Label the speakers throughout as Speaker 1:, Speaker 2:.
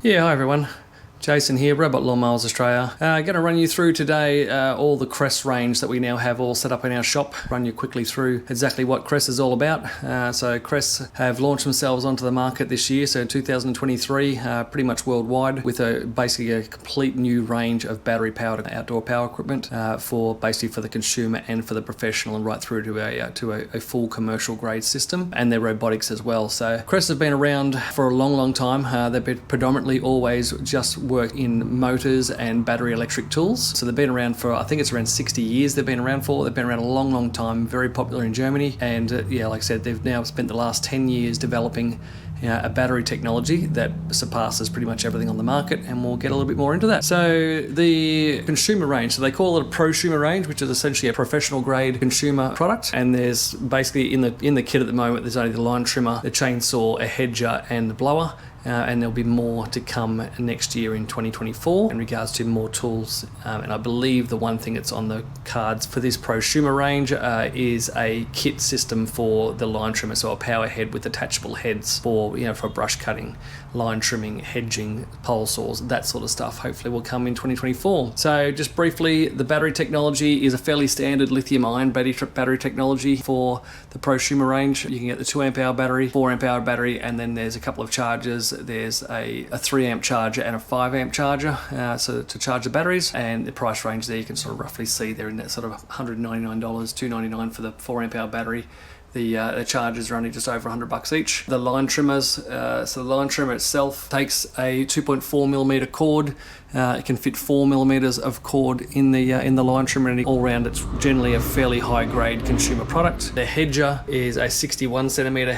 Speaker 1: Yeah, hi everyone. Jason here, Robot Lawn Mowers Australia. Going to run you through today all the Kress range that we now have all set up in our shop. Run you quickly through exactly what Kress is all about. So Kress have launched themselves onto the market this year, so 2023, pretty much worldwide, with basically a complete new range of battery-powered outdoor power equipment for the consumer and for the professional, and right through to a full commercial grade system, and their robotics as well. So Kress have been around for a long time. They've been predominantly always just work in motors and battery electric tools. So they've been around for, I think it's around 60 years they've been around for. They've been around a long time, very popular in Germany. And yeah, like I said, they've now spent the last 10 years developing a battery technology that surpasses pretty much everything on the market, and we'll get a little bit more into that. So the consumer range, so they call it a prosumer range, which is essentially a professional grade consumer product. And there's basically in the kit at the moment, there's only the line trimmer, the chainsaw, a hedger, and the blower. And there'll be more to come next year in 2024 in regards to more tools. And I believe the one thing that's on the cards for this prosumer range is a kit system for the line trimmer, so a power head with attachable heads for brush cutting, line trimming, hedging, pole saws, that sort of stuff. Hopefully will come in 2024. So just briefly, the battery technology is a fairly standard lithium-ion battery technology for the prosumer range. You can get the 2 amp hour battery, 4 amp hour battery, and then there's a couple of chargers. There's a 3 amp charger and a 5 amp charger so to charge the batteries, and the price range there you can sort of roughly see they're in that sort of $199, $299 for the 4 amp hour battery. The chargers are only just over $100 each. The line trimmers, so the line trimmer itself takes a 2.4mm cord. It can fit 4mm of cord in the line trimmer, and all round it's generally a fairly high grade consumer product. The hedger is a 61cm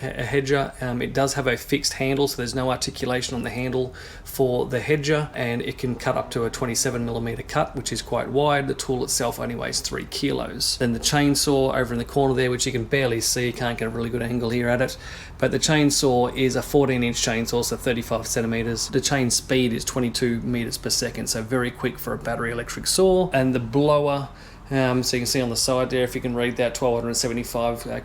Speaker 1: hedger. It does have a fixed handle, so there's no articulation on the handle for the hedger, and it can cut up to a 27mm cut, which is quite wide. The tool itself only weighs 3 kilos. Then the chainsaw over in the corner there, which you can barely see, can't get a really good angle here at it, but the chainsaw is a 14-inch chainsaw, so 35cm. The chain speed is 22 meters per second, so very quick for a battery electric saw. And the blower, so you can see on the side there, if you can read that, 1275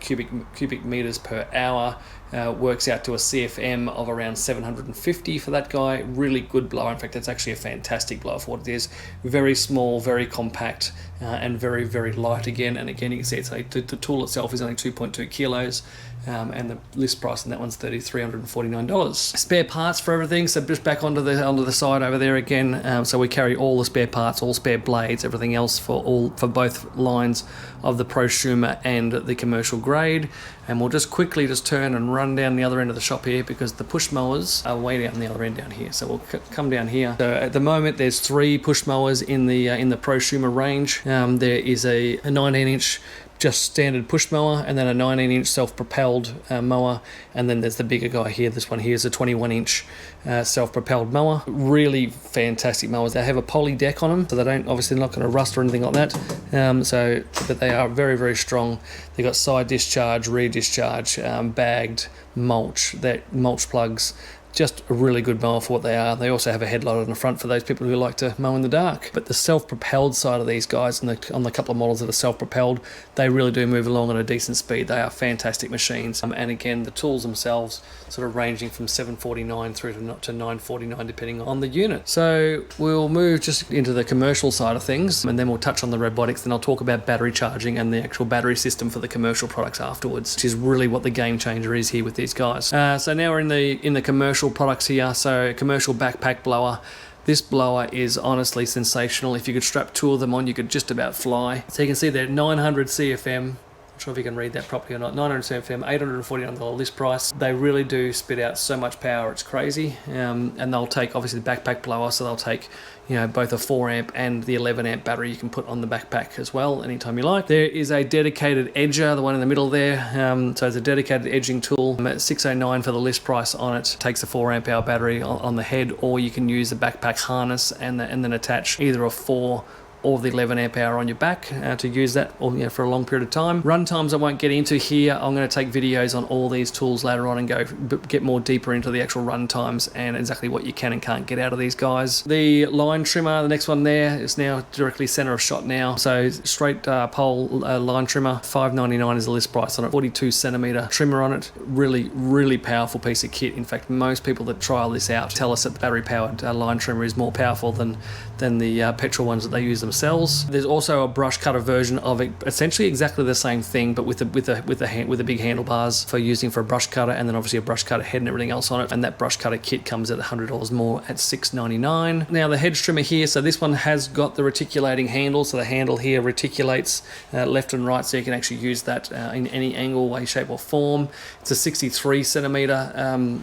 Speaker 1: cubic meters per hour. Works out to a CFM of around 750 for that guy. Really good blower. In fact, that's actually a fantastic blower for what it is. Very small, very compact, and very light again. And again, you can see the tool itself is only 2.2 kilos. And the list price on that one's $349. Spare parts for everything, so just back onto the side over there again. So we carry all the spare parts, all spare blades, everything else for both lines of the prosumer and the commercial grade. And we'll just quickly turn and run down the other end of the shop here, because the push mowers are way down the other end down here. So we'll come down here. So at the moment there's 3 push mowers in the prosumer range. There is a 19-inch just standard push mower, and then a 19-inch self-propelled mower, and then there's the bigger guy here. This one here is a 21-inch self-propelled mower. Really fantastic mowers. They have a poly deck on them, so they don't, obviously not going to rust or anything like that. But they are very strong. They've got side discharge, rear discharge, bagged mulch, mulch plugs. Just a really good mower for what they are. They also have a headlight on the front for those people who like to mow in the dark. But the self-propelled side of these guys, on the couple of models that are self-propelled, they really do move along at a decent speed. They are fantastic machines. And again, the tools themselves sort of ranging from $749 through to $949 depending on the unit. So we'll move just into the commercial side of things, and then we'll touch on the robotics. Then I'll talk about battery charging and the actual battery system for the commercial products afterwards, which is really what the game changer is here with these guys. So now we're in the commercial products here. So commercial backpack blower. This blower is honestly sensational. If you could strap 2 of them on, you could just about fly. So you can see they're 900 CFM. Not sure if you can read that properly or not. 900 CFM, $849 list price. They really do spit out so much power, it's crazy. And they'll take, obviously, the backpack blower, so they'll take both a 4 amp and the 11 amp battery you can put on the backpack as well anytime you like. There is a dedicated edger, the one in the middle there. So it's a dedicated edging tool at $609 for the list price on it. Takes a 4 amp hour battery on the head, or you can use the backpack harness and then attach either a 4 or the 11 amp hour on your back to use that for a long period of time. Run times I won't get into here. I'm going to take videos on all these tools later on and get more deeper into the actual run times and exactly what you can and can't get out of these guys. The line trimmer, the next one there, is now directly center of shot now. So straight pole line trimmer, $5.99 is the list price on it. 42 centimeter trimmer on it. Really powerful piece of kit. In fact, most people that trial this out tell us that the battery powered line trimmer is more powerful than the petrol ones that they use themselves. There's also a brush cutter version of it, essentially exactly the same thing, but with the big handlebars for using for a brush cutter, and then obviously a brush cutter head and everything else on it. And that brush cutter kit comes at $100 more at $6.99. Now the hedge trimmer here, so this one has got the reticulating handle, so the handle here reticulates left and right, so you can actually use that in any angle, way, shape or form. It's a 63 centimeter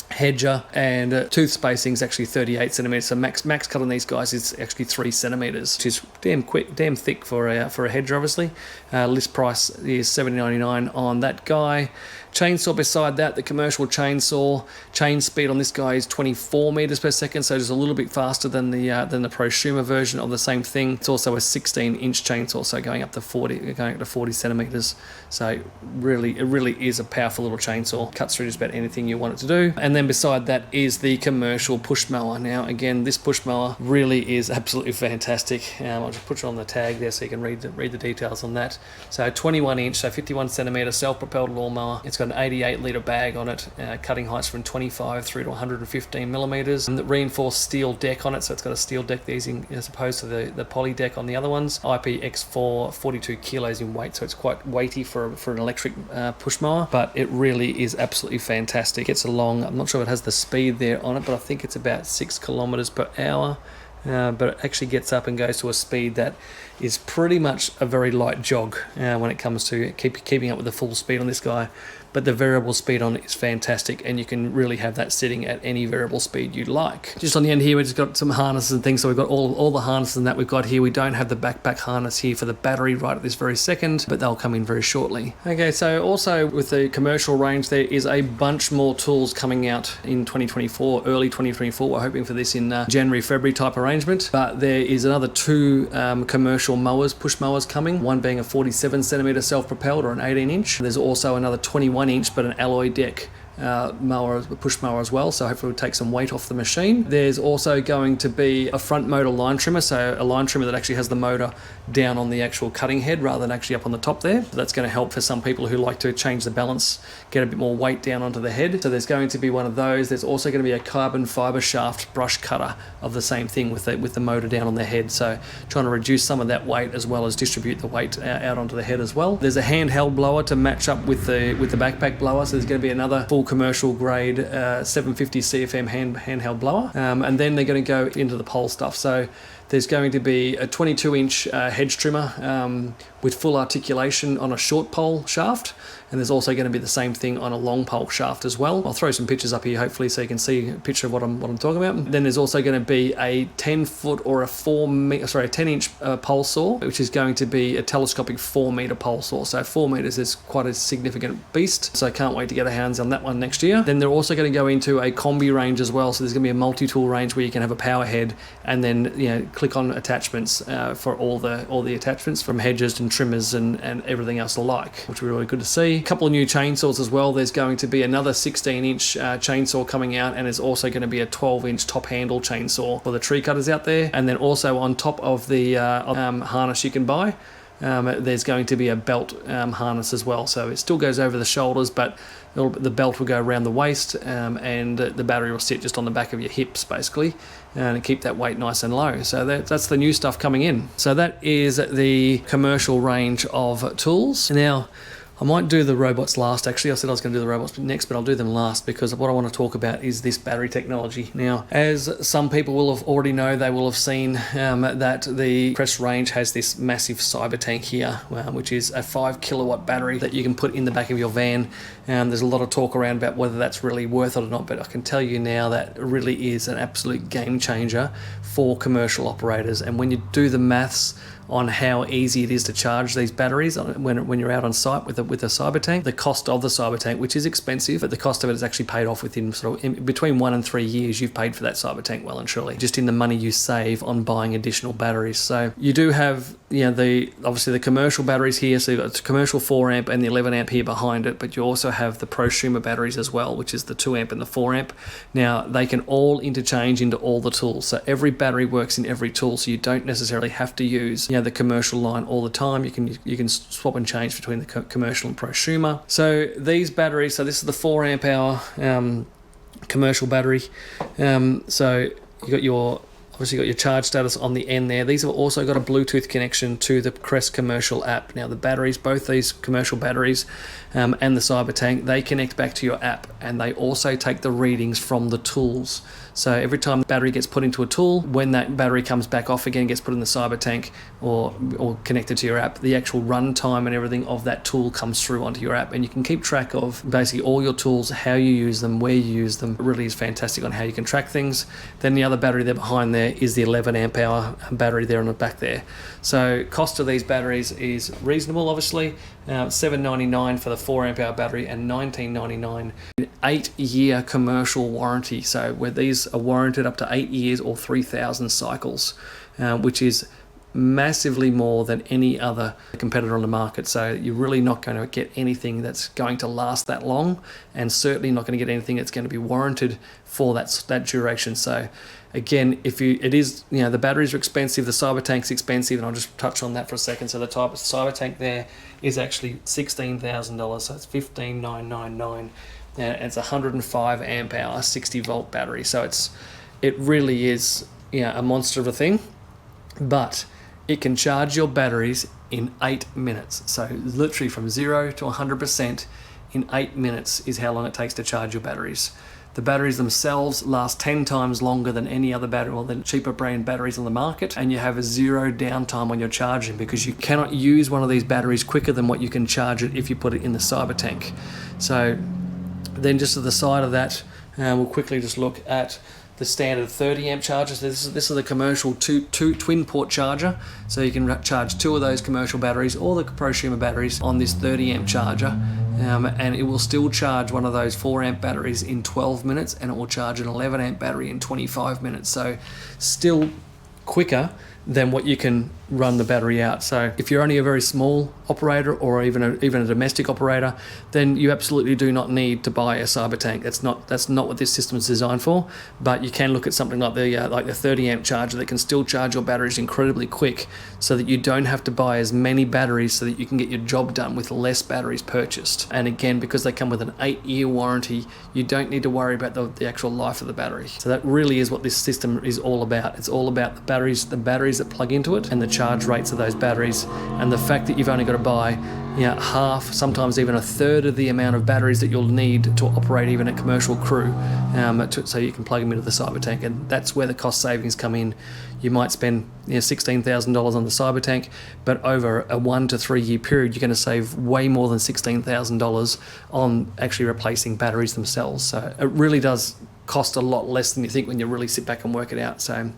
Speaker 1: hedger, and tooth spacing is actually 38 centimeters. So max cut on these guys is actually 3 centimeters, which is damn thick for a hedger, obviously. List price is $7.99 on that guy. Chainsaw beside that, the commercial chainsaw, chain speed on this guy is 24 meters per second, so just a little bit faster than the Prosumer version of the same thing. It's also a 16-inch chainsaw, so going up to 40 centimeters. So it really is a powerful little chainsaw. Cuts through just about anything you want it to do. And then beside that is the commercial push mower. Now again, this push mower really is absolutely fantastic. I'll just put it on the tag there so you can read the details on that. So 21 inch, so 51 centimeter self-propelled lawnmower. It's got an 88 litre bag on it, cutting heights from 25 through to 115 millimeters. And the reinforced steel deck on it, so it's got a steel deck these as opposed to the poly deck on the other ones. IPX4, 42 kilos in weight, so it's quite weighty for an electric push mower, but it really is absolutely fantastic. It's I'm not sure if it has the speed there on it, but I think it's about 6 kilometers per hour. But it actually gets up and goes to a speed that is pretty much a very light jog when it comes to keeping up with the full speed on this guy. But the variable speed on it is fantastic, and you can really have that sitting at any variable speed you'd like. Just on the end here, we've just got some harnesses and things, so we've got all the harnesses and that we've got here. We don't have the backpack harness here for the battery right at this very second, but they'll come in very shortly. Okay, so also with the commercial range, there is a bunch more tools coming out in 2024, early 2024. We're hoping for this in January, February type arrangement, but there is another 2 commercial mowers, push mowers coming, one being a 47 centimeter self-propelled or an 18 inch. There's also another 21 inch, but an alloy deck push mower as well, so hopefully we'll take some weight off the machine. There's also going to be a front motor line trimmer, so a line trimmer that actually has the motor down on the actual cutting head rather than actually up on the top there. So that's going to help for some people who like to change the balance, get a bit more weight down onto the head. So there's going to be one of those. There's also going to be a carbon fiber shaft brush cutter of the same thing with the motor down on the head, so trying to reduce some of that weight as well as distribute the weight out onto the head as well. There's a handheld blower to match up with the backpack blower, so there's going to be another full commercial grade 750 CFM handheld blower, and then they're going to go into the pole stuff. So there's going to be a 22-inch hedge trimmer with full articulation on a short pole shaft, and there's also going to be the same thing on a long pole shaft as well. I'll throw some pictures up here hopefully so you can see a picture of what I'm talking about. Then there's also going to be a 10-foot or a 10-inch pole saw, which is going to be a telescopic 4-meter pole saw. So 4 meters is quite a significant beast, so I can't wait to get our hands on that one next year. Then they're also going to go into a combi range as well, so there's going to be a multi-tool range where you can have a power head and then click on attachments for all the attachments from hedges and trimmers and everything else alike, which will be really good to see. A couple of new chainsaws as well. There's going to be another 16-inch chainsaw coming out, and there's also going to be a 12-inch top handle chainsaw for the tree cutters out there. And then also on top of the harness you can buy, there's going to be a belt harness as well, so it still goes over the shoulders, but the belt will go around the waist, and the battery will sit just on the back of your hips basically, and keep that weight nice and low. So that's the new stuff coming in. So that is the commercial range of tools. Now I might do the robots last. Actually, I said I was going to do the robots next, but I'll do them last because what I want to talk about is this battery technology. Now, as some people will have already know, they will have seen that the Kress range has this massive cyber tank here, which is a 5 kilowatt battery that you can put in the back of your van. There's a lot of talk around about whether that's really worth it or not, but I can tell you now that it really is an absolute game changer for commercial operators. And when you do the maths on how easy it is to charge these batteries when you're out on site with a cyber tank. The cost of the cyber tank, which is expensive, but the cost of it is actually paid off within between 1 and 3 years. You've paid for that cyber tank well and truly, just in the money you save on buying additional batteries. So you do have obviously the commercial batteries here, so you've got the commercial 4 amp and the 11 amp here behind it, but you also have the Prosumer batteries as well, which is the 2 amp and the 4 amp. Now they can all interchange into all the tools, so every battery works in every tool, so you don't necessarily have to use the commercial line all the time. You can swap and change between the commercial and Prosumer. So these batteries, so this is the 4 amp hour commercial battery. So you got your obviously got your charge status on the end there. These have also got a Bluetooth connection to the Kress commercial app. Now the batteries, both these commercial batteries and the cyber tank, they connect back to your app, and they also take the readings from the tools. So every time the battery gets put into a tool, when that battery comes back off again, gets put in the cyber tank or connected to your app, the actual run time and everything of that tool comes through onto your app, and you can keep track of basically all your tools, how you use them, where you use them. It really is fantastic on how you can track things. Then the other battery there behind there is the 11 amp hour battery there on the back there. So cost of these batteries is reasonable, obviously. $7.99 for the 4 amp hour battery and $19.99. 8-year commercial warranty, so where these are warranted up to 8 years or 3,000 cycles, which is massively more than any other competitor on the market. So you're really not going to get anything that's going to last that long, and certainly not going to get anything that's going to be warranted for that duration. So again, the batteries are expensive, the cyber tank's expensive, and I'll just touch on that for a second. So the type of cyber tank there is actually $16,000, so it's $15,999. And it's a 105 amp hour 60 volt battery, so it really is a monster of a thing, but it can charge your batteries in 8 minutes. So literally from 0 to 100% in 8 minutes is how long it takes to charge your batteries. The batteries themselves last 10 times longer than any other battery, or than cheaper brand batteries on the market, and you have a 0 downtime when you're charging, because you cannot use one of these batteries quicker than what you can charge it if you put it in the cyber tank. So then just to the side of that, we'll quickly just look at the standard 30 amp chargers. This is the commercial two twin port charger, so you can charge 2 of those commercial batteries or the Prosumer batteries on this 30 amp charger, and it will still charge one of those 4 amp batteries in 12 minutes, and it will charge an 11 amp battery in 25 minutes. So still quicker than what you can run the battery out. So if you're only a very small operator, or even a domestic operator, then you absolutely do not need to buy a cyber tank. That's not what this system is designed for. But you can look at something like the 30 amp charger that can still charge your batteries incredibly quick, so that you don't have to buy as many batteries, so that you can get your job done with less batteries purchased. And again, because they come with an 8-year warranty, you don't need to worry about the actual life of the battery. So that really is what this system is all about. It's all about the batteries that plug into it, and the charge rates of those batteries, and the fact that you've only got to buy half, sometimes even a third of the amount of batteries that you'll need to operate even a commercial crew, so you can plug them into the cyber tank. And that's where the cost savings come in. You might spend $16,000 on the cyber tank, but over a 1 to 3 year period, you're going to save way more than $16,000 on actually replacing batteries themselves. So it really does cost a lot less than you think when you really sit back and work it out. So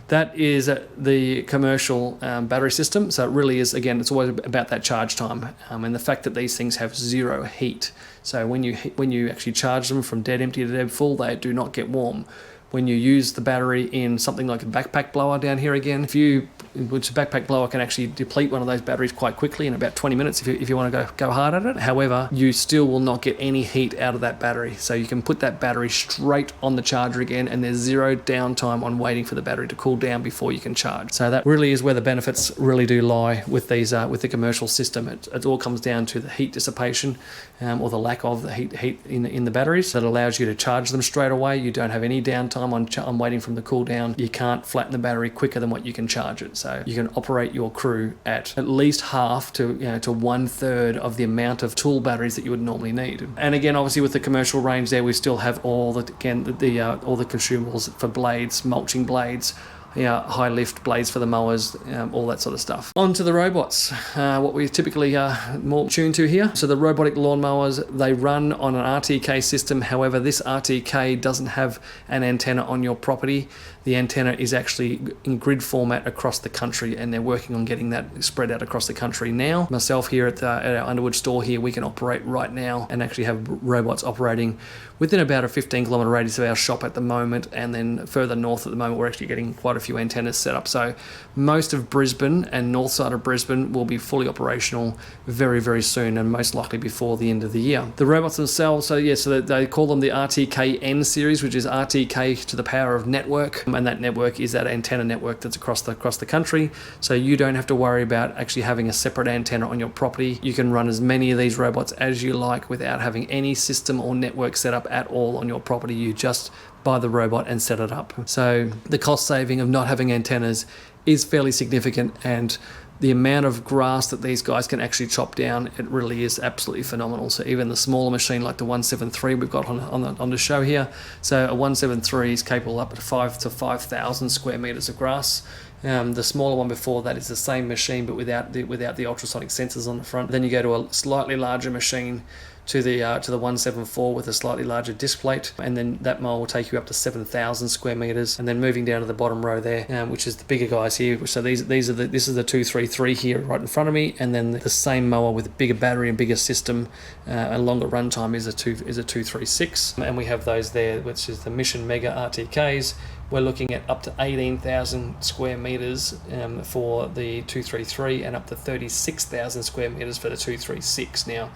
Speaker 1: that is the commercial battery system. So it really is, again, it's always about that charge time, and the fact that these things have 0 heat. So when you actually charge them from dead empty to dead full, they do not get warm. When you use the battery in something like a backpack blower down here again, which a backpack blower can actually deplete one of those batteries quite quickly in about 20 minutes if you want to go hard at it. However, you still will not get any heat out of that battery. So you can put that battery straight on the charger again, and there's 0 downtime on waiting for the battery to cool down before you can charge. So that really is where the benefits really do lie with these with the commercial system. It all comes down to the heat dissipation, or the lack of the heat in the batteries, that allows you to charge them straight away. You don't have any downtime on waiting from the cool down. You can't flatten the battery quicker than what you can charge it. So you can operate your crew at least half to 1/3 of the amount of tool batteries that you would normally need. And again, obviously with the commercial range there, we still have all the consumables for blades, mulching blades, high lift blades for the mowers, all that sort of stuff. On to the robots, what we typically are more tuned to here. So the robotic lawnmowers, they run on an RTK system. However, this RTK doesn't have an antenna on your property. The antenna is actually in grid format across the country, and they're working on getting that spread out across the country now. Myself here at our Underwood store here, we can operate right now and actually have robots operating within about a 15-kilometre radius of our shop at the moment, and then further north at the moment we're actually getting quite a few antennas set up. So most of Brisbane and north side of Brisbane will be fully operational very, very soon, and most likely before the end of the year. The robots themselves, so they call them the RTK-N series, which is RTK to the power of network, and that network is that antenna network that's across the country. So you don't have to worry about actually having a separate antenna on your property. You can run as many of these robots as you like without having any system or network set up at all on your property. You just buy the robot and set it up. So the cost saving of not having antennas is fairly significant, and the amount of grass that these guys can actually chop down, it really is absolutely phenomenal. So even the smaller machine like the 173 we've got on the show here, so a 173 is capable up to 5,000 square meters of grass. The smaller one before that is the same machine but without the ultrasonic sensors on the front. Then you go to a slightly larger machine, to the 174 with a slightly larger disc plate, and then that mower will take you up to 7,000 square meters. And then moving down to the bottom row there, which is the bigger guys here. So this is the 233 here right in front of me, and then the same mower with a bigger battery and bigger system, and longer runtime is a 236, and we have those there, which is the Mission Mega RTKs. We're looking at up to 18,000 square meters for the 233, and up to 36,000 square meters for the 236. Now,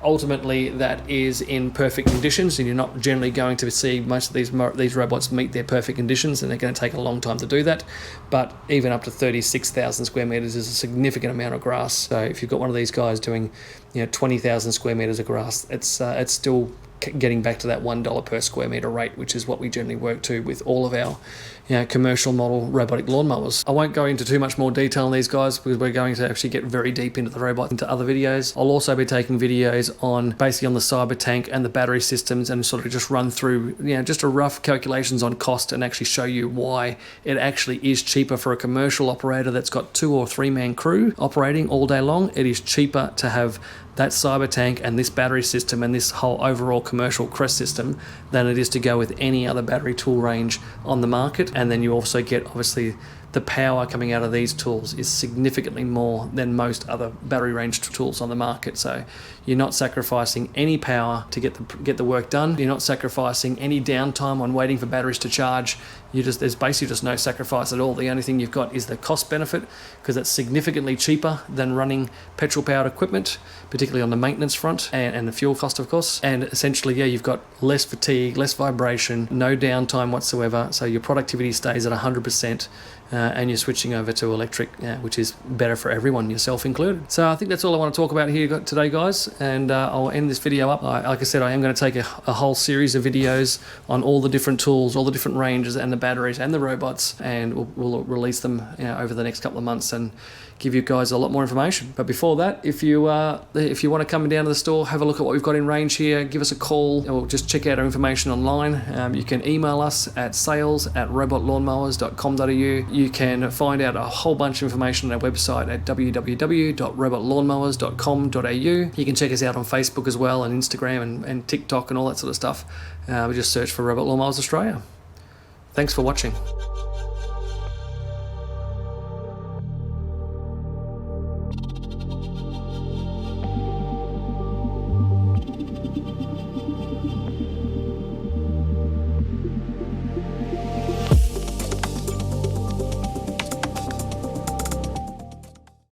Speaker 1: ultimately, that is in perfect conditions, and you're not generally going to see most of these robots meet their perfect conditions, and they're going to take a long time to do that. But even up to 36,000 square meters is a significant amount of grass. So if you've got one of these guys doing 20,000 square meters of grass, it's still getting back to that $1 per square meter rate, which is what we generally work to with all of our commercial model robotic lawnmowers. I won't go into too much more detail on these guys because we're going to actually get very deep into the robot into other videos. I'll also be taking videos on basically on the cyber tank and the battery systems, and sort of just run through just a rough calculations on cost, and actually show you why it actually is cheaper for a commercial operator that's got 2 or 3 man crew operating all day long. It is cheaper to have that cyber tank and this battery system and this whole overall commercial Kress system than it is to go with any other battery tool range on the market. And then you also get, obviously, the power coming out of these tools is significantly more than most other battery range tools on the market. So you're not sacrificing any power to get the work done. You're not sacrificing any downtime on waiting for batteries to charge. There's basically just no sacrifice at all. The only thing you've got is the cost benefit, because it's significantly cheaper than running petrol powered equipment, particularly on the maintenance front, and the fuel cost, of course. And essentially, you've got less fatigue, less vibration, no downtime whatsoever. So your productivity stays at 100%. And you're switching over to electric, which is better for everyone, yourself included. So I think that's all I want to talk about here today, guys, and I'll end this video up. Like I said, I am going to take a whole series of videos on all the different tools, all the different ranges, and the batteries and the robots, and we'll release them over the next couple of months and give you guys a lot more information. But before that, if you want to come down to the store, have a look at what we've got in range here, give us a call, or just check out our information online. You can email us at sales@robotlawnmowers.com.au. You can find out a whole bunch of information on our website at www.robotlawnmowers.com.au. You can check us out on Facebook as well, and Instagram and TikTok and all that sort of stuff. We just search for Robot Lawnmowers Australia. Thanks for watching.